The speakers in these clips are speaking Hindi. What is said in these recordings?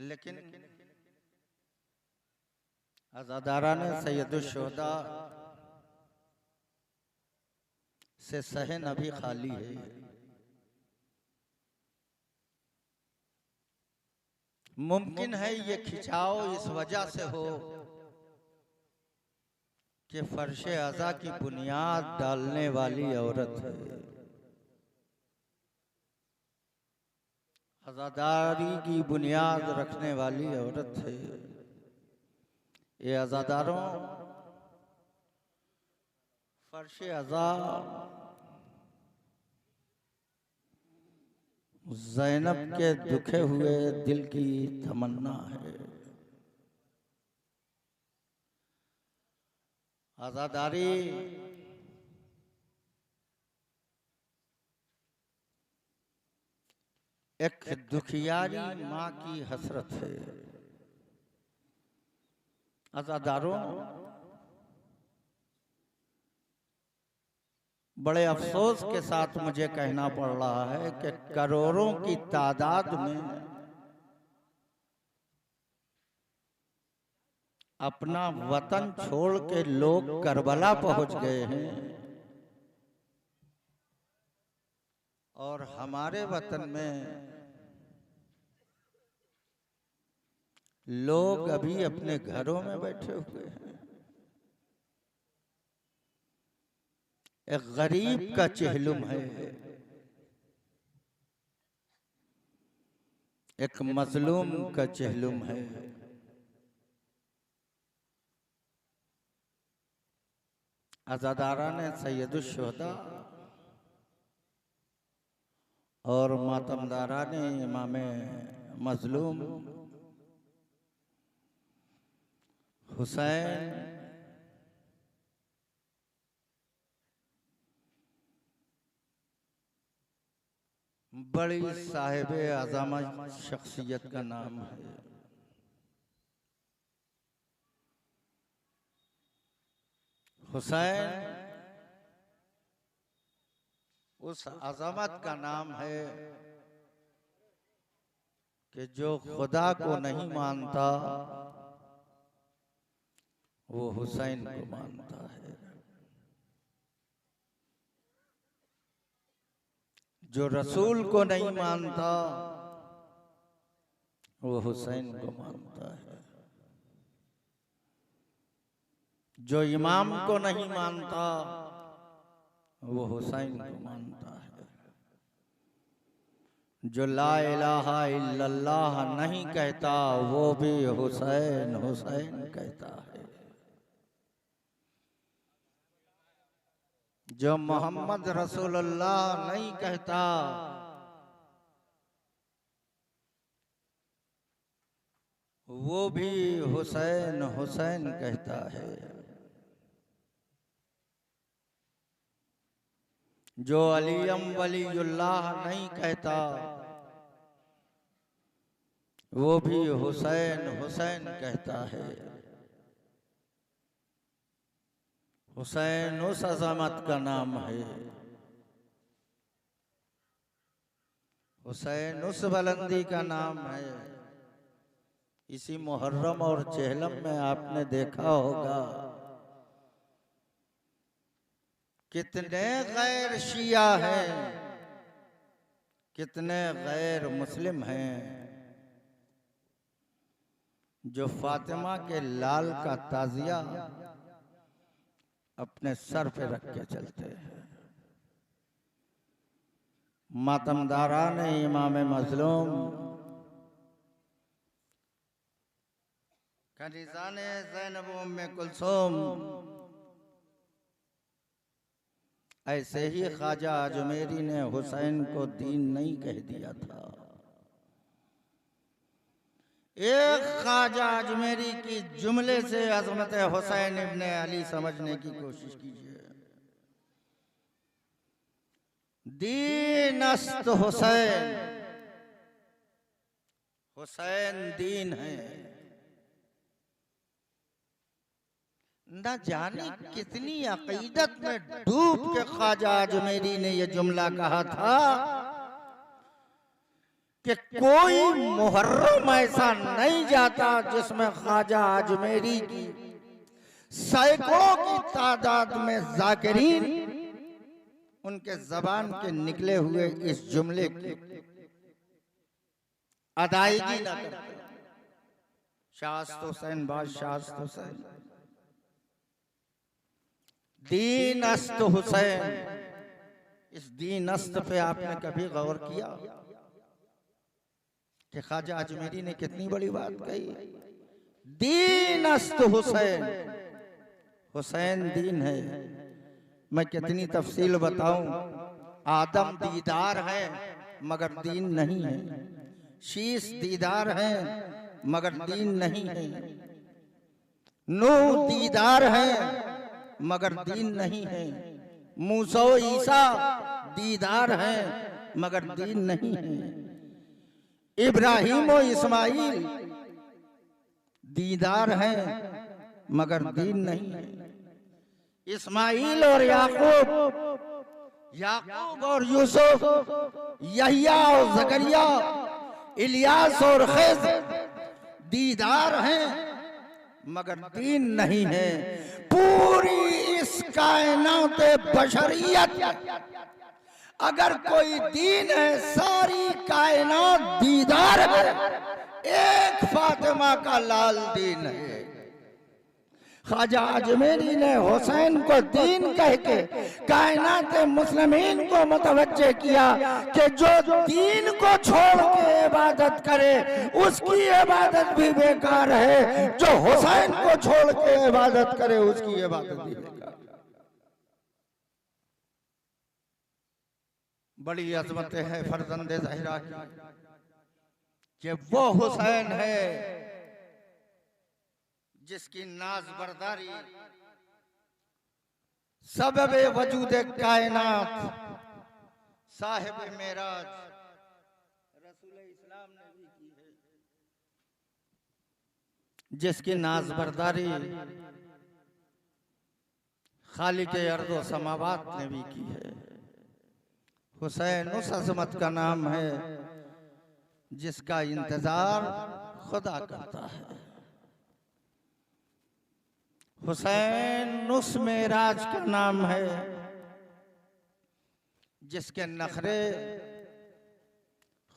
लेकिन अज़ादारा ने सैयदुश्शुहदा से सहन अभी खाली है। मुमकिन है ये खिंचाव इस वजह से हो कि फर्शे अज़ा की बुनियाद डालने वाली औरत है, अज़ादारी की बुनियाद रखने वाली औरत है। ये अज़ादारों फर्शे अज़ा ज़ैनब के दुखे हुए दिल की तमन्ना है। आज़ादारी एक दुखियारी माँ की हसरत है। आज़ादारों बड़े अफसोस के साथ मुझे कहना पड़ रहा है कि करोड़ों की तादाद में अपना वतन छोड़ के लोग करबला पहुंच गए हैं और हमारे वतन में लोग अभी अपने घरों में बैठे हुए हैं। एक गरीब का चेहलुम है, एक मजलूम का चेहलुम है। अज़ादारा ने सैयदुश्शुहदा और मातमदारा ने इमाम मजलूम हुसैन बड़ी साहिब अज़मत शख्सियत का नाम है। हुसैन उस अज़मत का नाम है कि जो खुदा को नहीं मानता वो हुसैन को मानता है, जो रसूल को नहीं मानता वो हुसैन को मानता है, जो इमाम को नहीं मानता वो हुसैन को मानता है, जो ला इलाहा इल्लल्लाह नहीं कहता वो भी हुसैन हुसैन कहता है, जो मोहम्मद रसूलुल्लाह नहीं कहता वो भी हुसैन हुसैन कहता है, जो अलीम वलीउल्लाह नहीं कहता वो भी हुसैन हुसैन कहता है। हुसैन उस अज़मत का नाम है, हुसैन उस बुलंदी का नाम है। इसी मुहर्रम और चेहलम में आपने देखा होगा कितने गैर शिया हैं, कितने गैर मुस्लिम हैं जो फातिमा के लाल का ताजिया अपने सर पे रख के चलते हैं। मातमदारा ने इमाम मजलूम कनीज़ाने ज़ैनब उम्मे कुलसूम ऐसे ही ख्वाजा अजमेरी ने हुसैन को दीन नहीं कह दिया था। एक ख्वाजा अजमेरी की जुमले से अज़मत हुसैन इब्ने अली समझने की कोशिश कीजिए। दीन अस्त हुसैन, हुसैन दीन है। न जाने कितनी अकीदत में डूब के ख्वाजा अजमेरी ने यह जुमला कहा था कि कोई मुहर्रम ऐसा नहीं जाता जिसमें ख्वाजा अजमेरी की सैकड़ों की तादाद में जाकिरीन उनके जबान के निकले हुए इस जुमले की अदायगी न करते। शास्त हुसैन बाद शास्त हुसैन, दीन अस्त हुसैन, इस दीन अस्त पे आपने कभी गौर किया कि ख्वाजा अजमेरी ने कितनी बड़ी बात कही? दीन अस्त हुसैन, हुसैन दीन है। मैं कितनी तफसील बताऊं? आदम दीदार है मगर दीन नहीं है, शीश दीदार है मगर दीन नहीं है, नूह दीदार है मगर दीन नहीं है, मूसा ईसा दीदार है मगर दीन नहीं है, इब्राहिम और इस्माइल दीदार है मगर दीन नहीं है, इस्माइल और याकूब, याकूब और यूसुफ, यहिया और जकरिया, इलियास और खिज़र दीदार हैं मगर दीन नहीं है। पूरी इस कायनात बशरियत अगर कोई दीन है, सारी कायनात दीदार है, एक फातिमा का लाल दीन है। ख्वाजा अजमेरी ने हुसैन को दीन कह के कायनात मुस्लिमीन को मुतवज्जे किया कि जो दीन को छोड़ के इबादत करे उसकी इबादत भी बेकार है, जो हुसैन को छोड़ के इबादत करे उसकी इबादत भी बेकार। बड़ी अजमत है फर्जंदे ज़हरा की कि वो हुसैन है जिसकी नाज बरदारी सबबे वजूद कायनात साहिब मेराज रसूल इस्लाम ने भी की है, जिसकी नाज बरदारी खालिक अर्ज़ व समावात ने भी की है। हुसैन उस अज़मत का नाम है जिसका इंतजार खुदा करता है। हुसैन उस मेराज का नाम है जिसके नखरे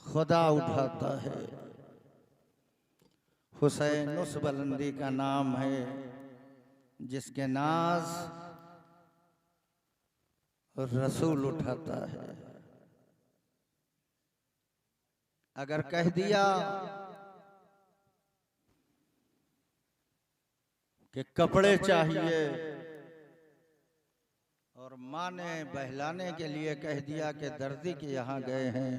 खुदा उठाता है। हुसैन उस बुलंदी का नाम है जिसके नाज रसूल उठाता है। अगर कह दिया कि कपड़े चाहिए और माँ ने बहलाने के लिए कह दिया कि दर्जी के यहाँ गए हैं,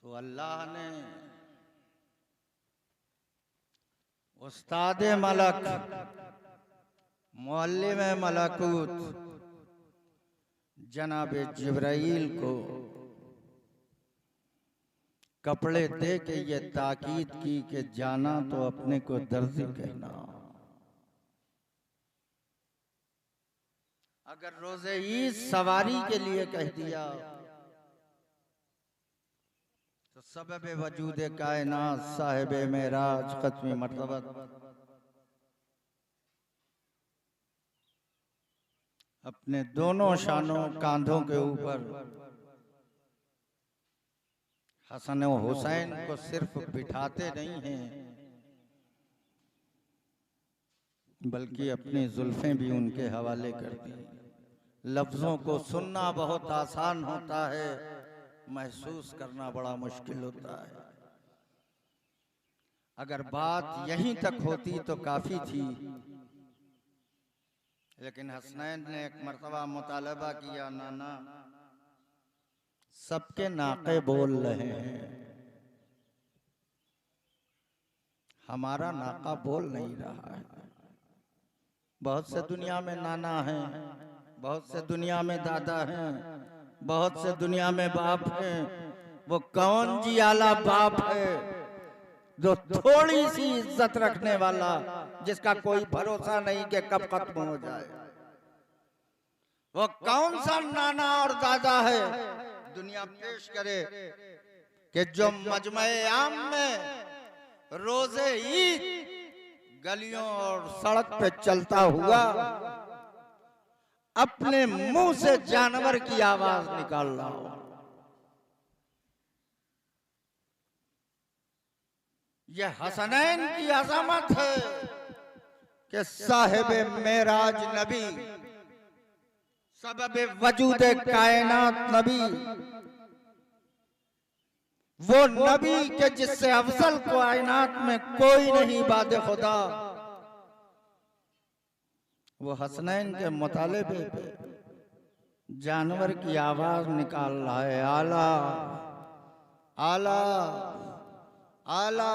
तो अल्लाह ने उस्ताद मलक मुअल्लिम मलकूत जनाब जिब्राइल को कपड़े दे के ये ताकीद की कि जाना तो अपने को दर्जी कहना। अगर रोजे ईद सवारी के लिए कह दिया तो सबब वजूद कायनात साहिब मेराज खत्मी मर्तबत अपने दोनों शानों कांधों के ऊपर हसन और हुसैन को सिर्फ बिठाते नहीं हैं बल्कि अपनी जुल्फें भी उनके हवाले कर दी। लफ्जों को सुनना बहुत आसान होता है, महसूस करना बड़ा मुश्किल होता है। अगर बात यहीं तक होती तो काफी थी, लेकिन हसनैन ने एक मर्तबा मुतालबा किया, नाना सबके नाके बोल रहे हैं, हमारा नाका बोल नहीं रहा है। बहुत से दुनिया में नाना हैं, बहुत से दुनिया में दादा हैं, बहुत से दुनिया में बाप हैं। वो कौन जी आला बाप है जो थोड़ी सी इज्जत रखने वाला, जिसका कोई भरोसा नहीं कि कब खत्म हो जाए। वो कौन सा नाना और दादा है दुनिया पेश करे कि जो मजमे आम में रोजे ईद गलियों और सड़क पे चलता हुआ अपने मुंह से जानवर की आवाज निकाल रहा हो। यह हसनैन की अज़मत है कि साहिब मेराज नबी, सबब वजूद कायनात नबी, वो नबी के जिससे अफजल कायनात में कोई नहीं बादे खुदा, वो हसनैन के मुतालिबे पे जानवर की आवाज निकाल रहा है, आला आला आला।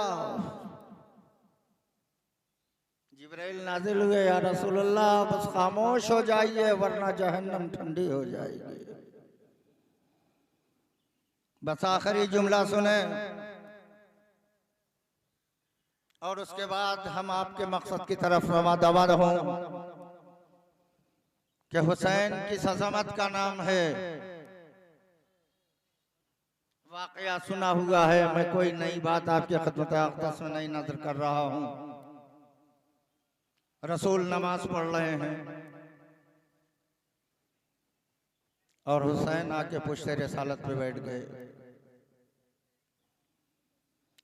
जिब्राइल नाजिल हुए, या रसूलल्लाह बस खामोश हो जाइए वरना जहन्नम ठंडी हो जाएगी। बस आखिरी जुमला सुने और उसके बाद हम आपके मकसद की तरफ रवा दवा हों कि हुसैन की अज़मत का नाम है। वाकया सुना हुआ है, मैं कोई नई बात आपके खिदमत अक़दस में नहीं नजर कर रहा हूं। रसूल नमाज पढ़ रहे हैं और हुसैन आके पुश्ते रिसालत पे बैठ गए।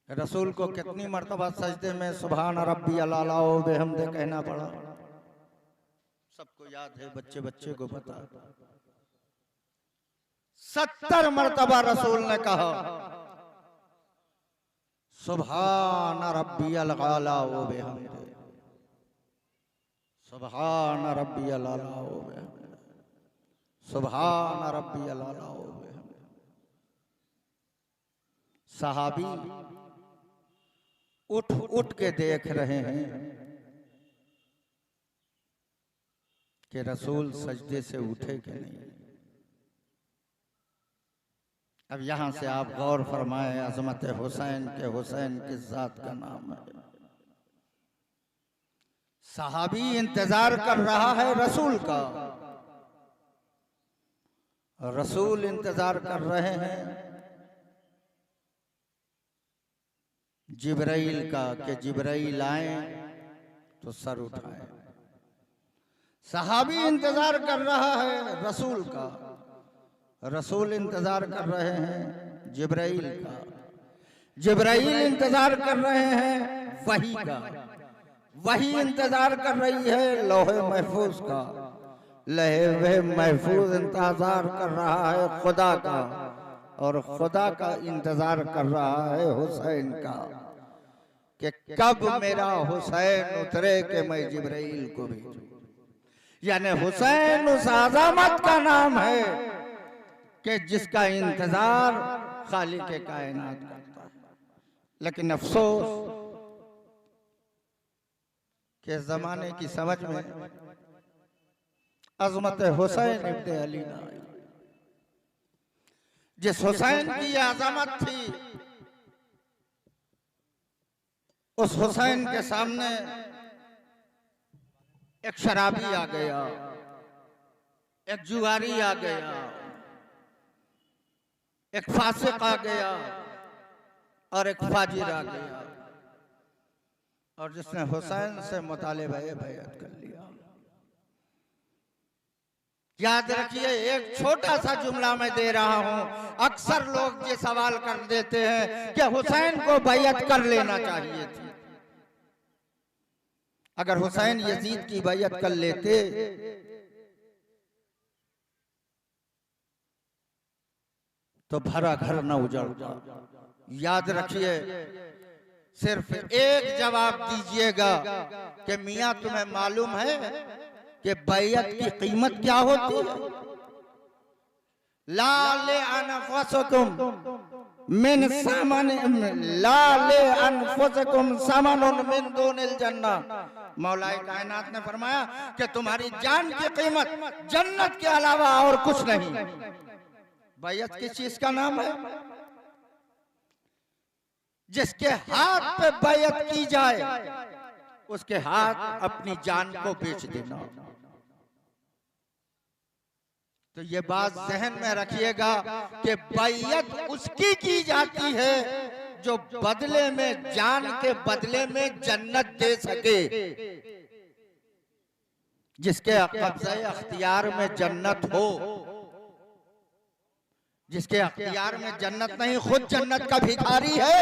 रसूल को कितनी मर्तबा सजदे में सुभान रब्बी अला व बिहम्दे कहना पड़ा, सबको याद है, बच्चे बच्चे को पता। 70 मर्तबा रसूल ने कहा सुभान रब्बी अला व बिहम्दे, सुभान रब्बी अला व बिहम्दे, सुभान रब्बी अला व बिहम्दे। सहाबी उठ उठ के देख रहे हैं कि रसूल सजदे से उठे कि नहीं। अब यहां से आप गौर फरमाएं, अज़मत हुसैन के हुसैन किस जात का नाम है। सहाबी इंतजार कर रहा है रसूल का, रसूल इंतजार कर रहे हैं जिब्राइल का कि जिब्राइल आए तो सर उठाए। सहाबी इंतजार कर रहा है रसूल का, रसूल इंतजार कर रहे हैं जिब्राइल का, जिब्राइल इंतजार कर रहे हैं वही का, वही इंतजार कर रही है लौहे महफूज का, लौहे महफूज इंतजार कर रहा है खुदा का, और खुदा का इंतजार कर रहा है हुसैन का कि कब मेरा हुसैन उतरे कि मैं जिब्राइल को भेजूं। यानी हुसैन उस अज़मत का नाम है कि जिसका इंतजार खालिक कायनात करता है। लेकिन अफसोस के जमाने की समझ में अज़मत हुसैन इब्न अली ना आई। जिस हुसैन की अज़मत थी, उस हुसैन के सामने एक शराबी आ गया, एक जुआरी आ गया, एक फासिक आ गया और एक फाजिर आ गया, और जिसने हुसैन से मुतालिबा बैअत कर लिया। याद रखिए, एक छोटा सा जुमला मैं दे रहा हूं। अक्सर लोग ये सवाल कर देते हैं कि हुसैन को बैअत कर लेना चाहिए थी। अगर हुसैन यजीद की बैअत कर लेते तो भरा घर न उजड़ता। याद रखिए, सिर्फ एक जवाब दीजिएगा कि मियां तुम्हें मालूम है कि बैअत की कीमत क्या होती है? ला ले अनफुसकुम मिन सामान, ला ले अनफुसकुम सामानुन मिन दूनिल जन्नह। मौलाए कायनात ने फरमाया कि तुम्हारी जान की कीमत जन्नत के अलावा और कुछ नहीं। बैअत किस चीज का नाम है? जिसके हाथ पे बैअत की जाए उसके हाथ अपनी जान को बेच देना। तो ये बात जहन में रखिएगा कि बैयत उसकी की जाती है जो बदले में, जान के बदले में जन्नत दे सके। जिसके कब्ज़े अख्तियार में जन्नत हो, जिसके अख्तियार में जन्नत नहीं, खुद जन्नत का भिखारी है,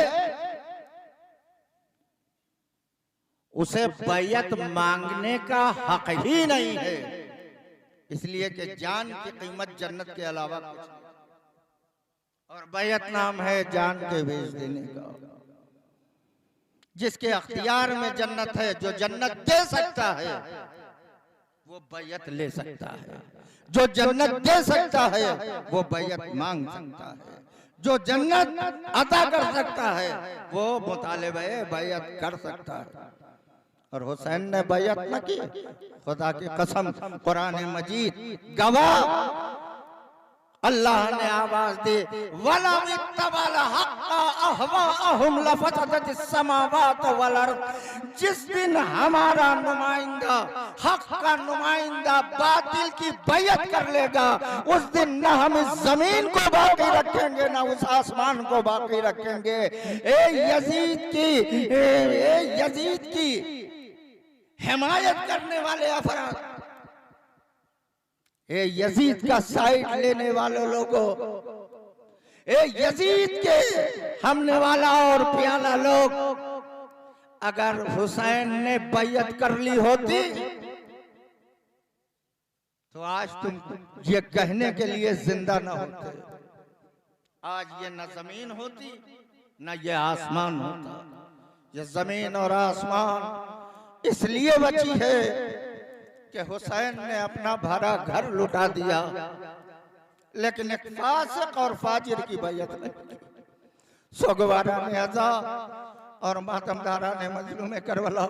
उसे बैयत मांगने का हक ही नहीं है। इसलिए कि जान की कीमत जन्नत के अलावा कुछ नहीं। और बैयत नाम है जान के बेच देने का। जिसके अख्तियार में जन्नत है, जो जन्नत दे सकता है, वो बैयत ले सकता है। जो जन्नत दे सकता है वो बैयत मांग सकता है। जो जन्नत अता कर सकता है वो मुतालिबे बैयत कर सकता है। और हुसैन ने बैयत न की, खुदा की कसम, कुरान मजीद गवाह। अल्लाह ने आवाज दी, वला इत्तबल हक़्क़ अहवाअहुम लफ़सदतिस समावात वल अर्द। जिस दिन हमारा नुमाइंदा, हक का नुमाइंदा बातिल की बैयत कर लेगा, उस दिन न हम इस जमीन को बाकी रखेंगे, न उस आसमान को बाकी रखेंगे। यजीद की हिमायत करने वाले अफराद, यजीद का साइड लेने वाले लोगों, यजीद के हमने वाला और प्याला लोग, अगर हुसैन ने बैयत कर ली होती तो आज तुम ये कहने के लिए जिंदा न होते। आज ये न जमीन होती न ये आसमान होता। ये जमीन और आसमान इसलिए बची है कि हुसैन ने अपना भरा घर लुटा दिया, लेकिन एक फासिक और फाजिर की बैयत नहीं। सोगवारा ने अज़ा और मातमदारा ने मजलूम करबला